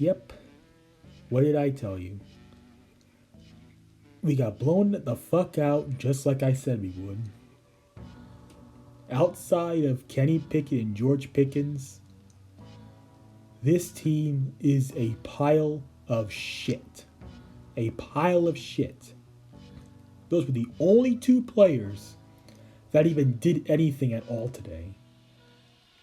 Yep. What did I tell you? We got blown the fuck out just like I said we would. Outside of Kenny Pickett and George Pickens, this team is a pile of shit. A pile of shit. Those were the only two players that even did anything at all today.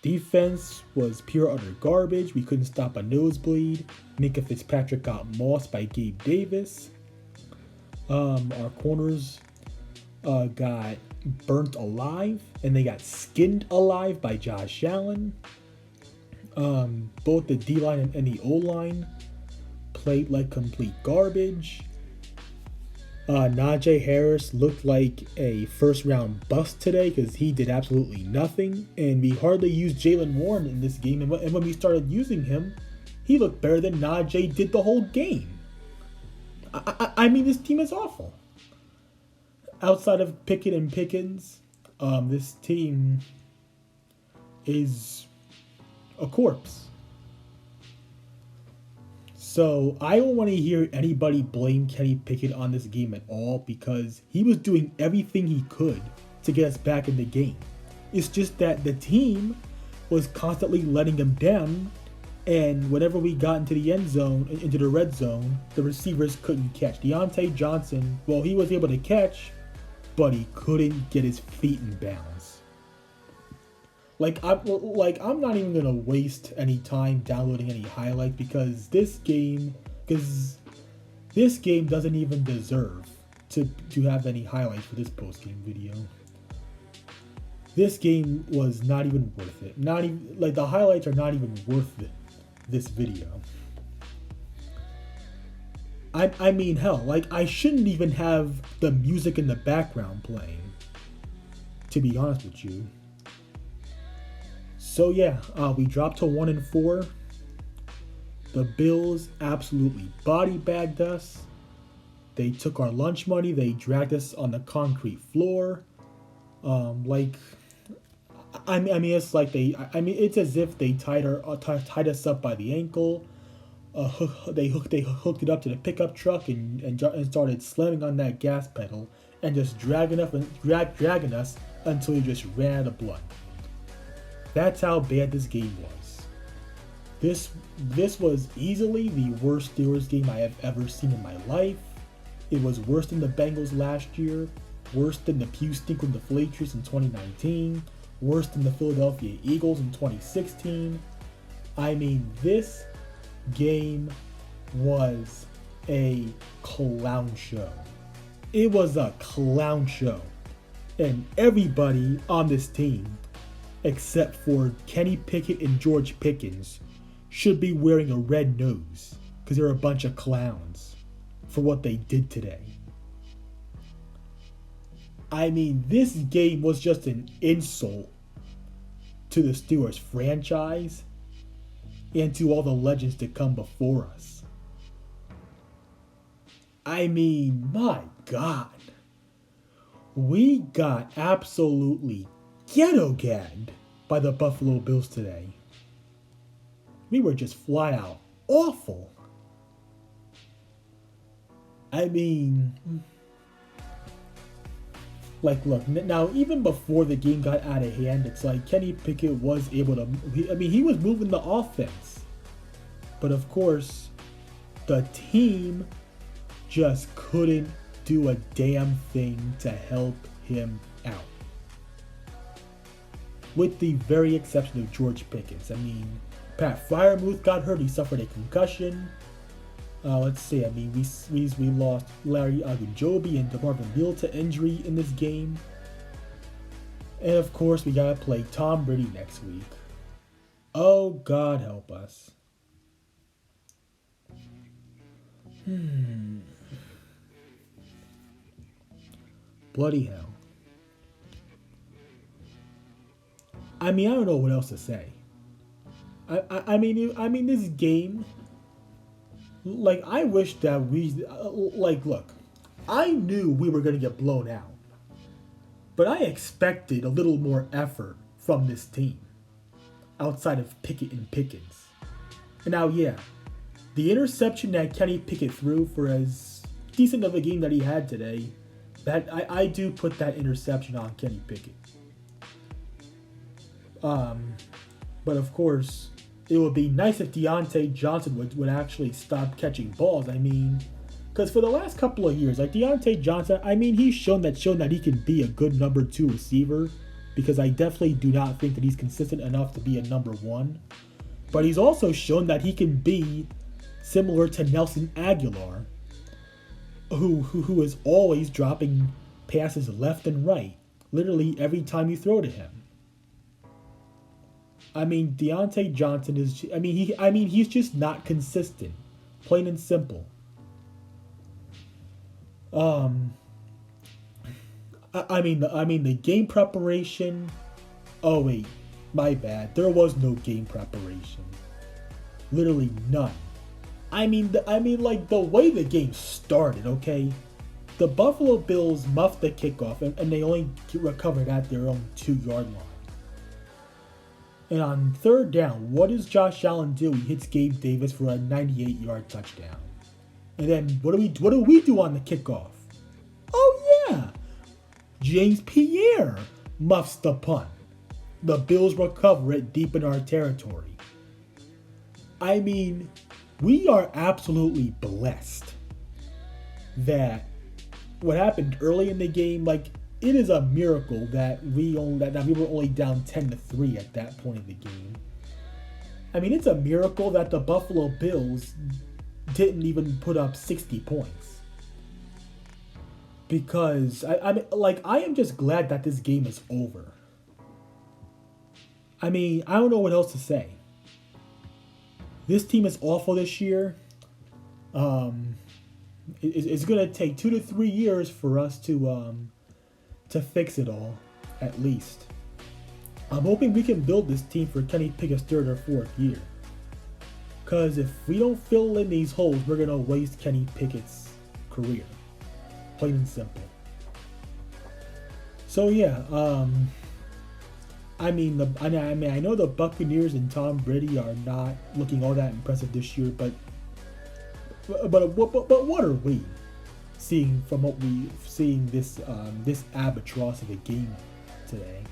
Defense was pure utter garbage. We couldn't stop a nosebleed. Minka Fitzpatrick got mossed by Gabe Davis. Our corners got burnt alive, and they got skinned alive by Josh Allen. Both the D-line and the O-line played like complete garbage. Najee Harris looked like a first-round bust today because he did absolutely nothing, and we hardly used Jaylen Warren in this game, and when we started using him, he looked better than Najee did the whole game. I mean, this team is awful. Outside of Pickett and Pickens, this team is a corpse. So I don't want to hear anybody blame Kenny Pickett on this game at all because he was doing everything he could to get us back in the game. It's just that the team was constantly letting him down, and whenever we got into the end zone, into the red zone, the receivers couldn't catch. Deontay Johnson, well, he was able to catch, but he couldn't get his feet in bounds. I'm not even gonna waste any time downloading any highlights because this game doesn't even deserve to have any highlights for this post game video. This game was not even worth it. Not even like the highlights are not even worth this video. I mean, hell, like I shouldn't even have the music in the background playing, to be honest with you. So yeah, we dropped to 1-4. The Bills absolutely body bagged us. They took our lunch money. They dragged us on the concrete floor. It's as if they tied us up by the ankle. They hooked it up to the pickup truck and started slamming on that gas pedal and just dragging us until we just ran out of blood. That's how bad this game was. This was easily the worst Steelers game I have ever seen in my life. It was worse than the Bengals last year, worse than the Pew Stink with the Flatrus in 2019, worse than the Philadelphia Eagles in 2016. I mean, this game was a clown show. It was a clown show. And everybody on this team, except for Kenny Pickett and George Pickens, should be wearing a red nose because they're a bunch of clowns for what they did today. I mean, this game was just an insult to the Steelers franchise and to all the legends to come before us. I mean, my God. We got absolutely ghetto gagged by the Buffalo Bills today. We were just flat out awful. I mean, look, now even before the game got out of hand, it's like Kenny Pickett was able to, he was moving the offense. But of course, the team just couldn't do a damn thing to help him out. With the very exception of George Pickens. I mean, Pat Fryermuth got hurt. He suffered a concussion. Let's see. I mean, we lost Larry Ogunjobi and DeMarvin Leal to injury in this game. And of course, we gotta play Tom Brady next week. Oh, God help us. Bloody hell. I mean, I don't know what else to say. I mean, this game. Like, I wish that look, I knew we were gonna get blown out, but I expected a little more effort from this team, outside of Pickett and Pickens. And now, yeah, the interception that Kenny Pickett threw, for as decent of a game that he had today, that I do put that interception on Kenny Pickett. But of course, it would be nice if Deontay Johnson would actually stop catching balls. I mean, because for the last couple of years, like Deontay Johnson, I mean, he's shown that he can be a good number 2 receiver, because I definitely do not think that he's consistent enough to be a number 1. But he's also shown that he can be similar to Nelson Aguilar, who is always dropping passes left and right, literally every time you throw to him. I mean, Deontay Johnson is. He's just not consistent, plain and simple. I mean the game preparation. Oh wait, my bad. There was no game preparation. Literally none. Like the way the game started. Okay, the Buffalo Bills muffed the kickoff and they only recovered at their own 2-yard line. And on 3rd down, what does Josh Allen do? He hits Gabe Davis for a 98-yard touchdown. And then what do we do on the kickoff? Oh yeah, James Pierre muffs the punt. The Bills recover it deep in our territory. I mean, we are absolutely blessed that what happened early in the game, like, it is a miracle that we were only down 10-3 at that point in the game. I mean, it's a miracle that the Buffalo Bills didn't even put up 60 points. Because I am just glad that this game is over. I mean, I don't know what else to say. This team is awful this year. It's gonna take 2 to 3 years for us to fix it all, at least. I'm hoping we can build this team for Kenny Pickett's 3rd or 4th year. Because if we don't fill in these holes, we're going to waste Kenny Pickett's career. Plain and simple. So yeah, I know the Buccaneers and Tom Brady are not looking all that impressive this year, but what are we seeing this albatross of a game today?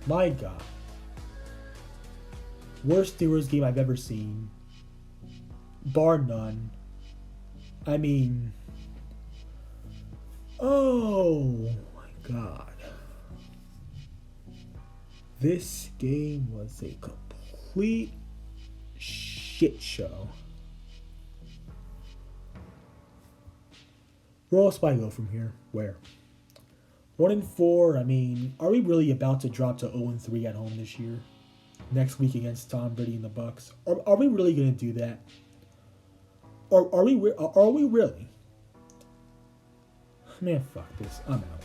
My God, worst Steelers game I've ever seen, bar none. I mean, oh my God, this game was a complete shit show. Where else do I go from here? Where? 1-4. I mean, are we really about to drop to 0-3 at home this year? Next week against Tom Brady and the Bucs? Are we really going to do that? Or are we really? Man, fuck this. I'm out.